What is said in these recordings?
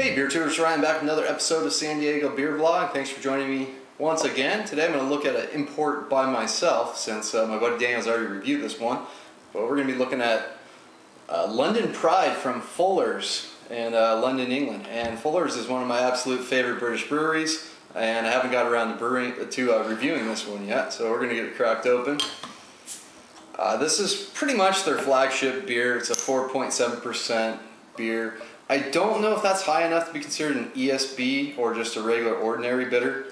Hey beer tubers, Ryan back with another episode of San Diego Beer Vlog. Thanks for joining me once again. Today I'm going to look at an import by myself since my buddy Daniel's already reviewed this one. But we're going to be looking at London Pride from Fuller's in London, England. And Fuller's is one of my absolute favorite British breweries, and I haven't got around to reviewing this one yet, so we're going to get it cracked open. This is pretty much their flagship beer. It's a 4.7% beer. I don't know if that's high enough to be considered an ESB or just a regular ordinary bitter,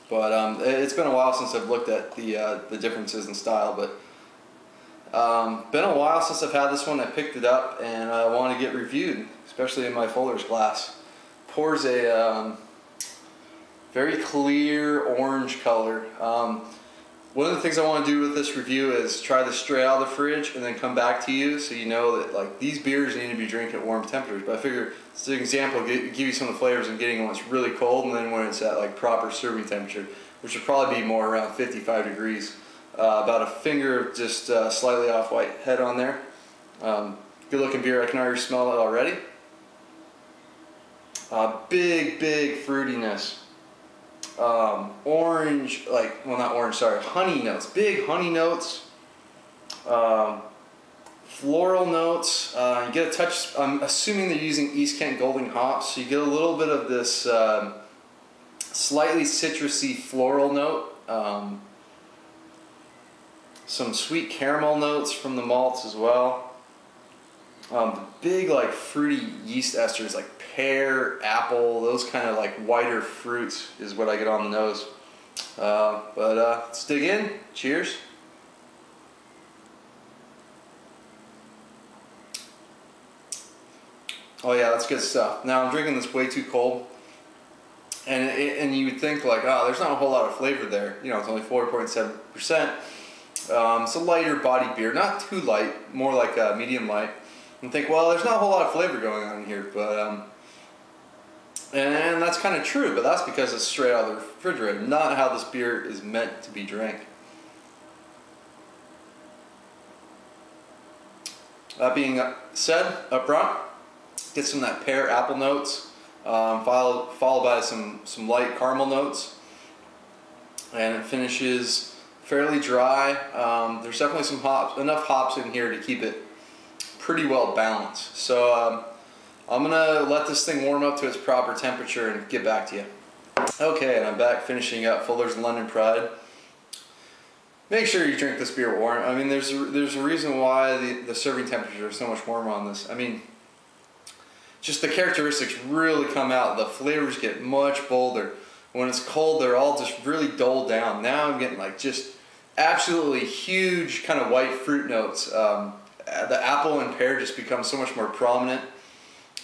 but it's been a while since I've looked at the differences in style. But been a while since I've had this one. I picked it up and I want to get reviewed, especially in my Fuller's glass. Pours a very clear orange color. One of the things I want to do with this review is try this straight out of the fridge and then come back to you so you know that like these beers need to be drank at warm temperatures. But I figure it's an example, give you some of the flavors I'm getting when it's really cold and then when it's at like proper serving temperature, which would probably be more around 55 degrees. About a finger of just slightly off-white head on there. Good looking beer, I can already smell it already. Big fruitiness. Orange, well not orange, sorry, honey notes, big honey notes, floral notes. You get a touch, I'm assuming they're using East Kent Golden hops, so you get a little bit of this slightly citrusy floral note, some sweet caramel notes from the malts as well. Big like fruity yeast esters like pear, apple, those kind of like whiter fruits is what I get on the nose. Let's dig in. Cheers. Oh yeah, that's good stuff. Now I'm drinking this way too cold, and you would think like, oh, there's not a whole lot of flavor there. You know, it's only 4.7%. It's a lighter body beer, not too light, more like a medium light. And think, well, there's not a whole lot of flavor going on here, but and that's kind of true, but that's because it's straight out of the refrigerator, not how this beer is meant to be drank. That being said, up front, get some of that pear apple notes, followed by some light caramel notes, and it finishes fairly dry. There's definitely some hops, enough hops in here to keep it pretty well balanced. So I'm gonna let this thing warm up to its proper temperature and get back to you. Okay, and I'm back finishing up Fuller's London Pride. Make sure you drink this beer warm. I mean, there's a reason why the serving temperatures are so much warmer on this. I mean, just the characteristics really come out. The flavors get much bolder. When it's cold, they're all just really dulled down. Now I'm getting like just absolutely huge kind of white fruit notes. The apple and pear just become so much more prominent.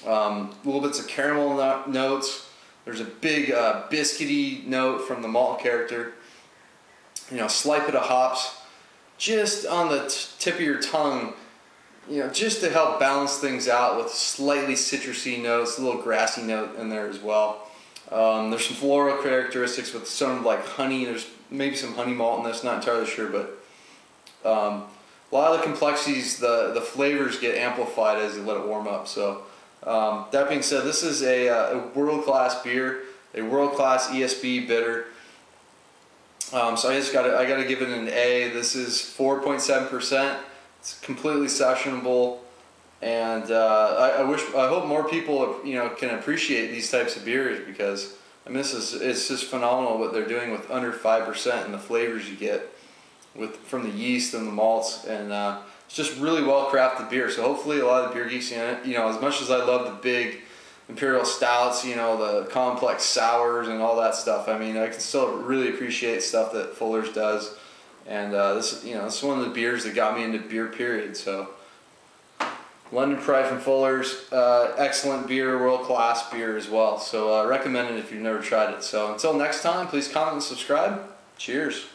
Little bits of caramel notes. There's a big biscuity note from the malt character. You know, slight bit of hops just on the tip of your tongue, you know, just to help balance things out with slightly citrusy notes, a little grassy note in there as well. There's some floral characteristics with some like honey. There's maybe some honey malt in this, not entirely sure, but a lot of the complexities, the flavors get amplified as you let it warm up. So that being said, this is a world-class beer, a world-class ESB bitter. So I gotta give it an A. This is 4.7%. It's completely sessionable, and I hope more people can appreciate these types of beers, because I mean it's just phenomenal what they're doing with under 5% and the flavors you get from the yeast and the malts, and it's just really well crafted beer. So hopefully a lot of the beer geeks in it, as much as I love the big imperial stouts, the complex sours and all that stuff, I mean I can still really appreciate stuff that Fuller's does, and this is one of the beers that got me into beer, period. So London Pride from Fuller's, excellent beer, world-class beer as well. So recommend it if you've never tried it. So until next time, please comment and subscribe. Cheers.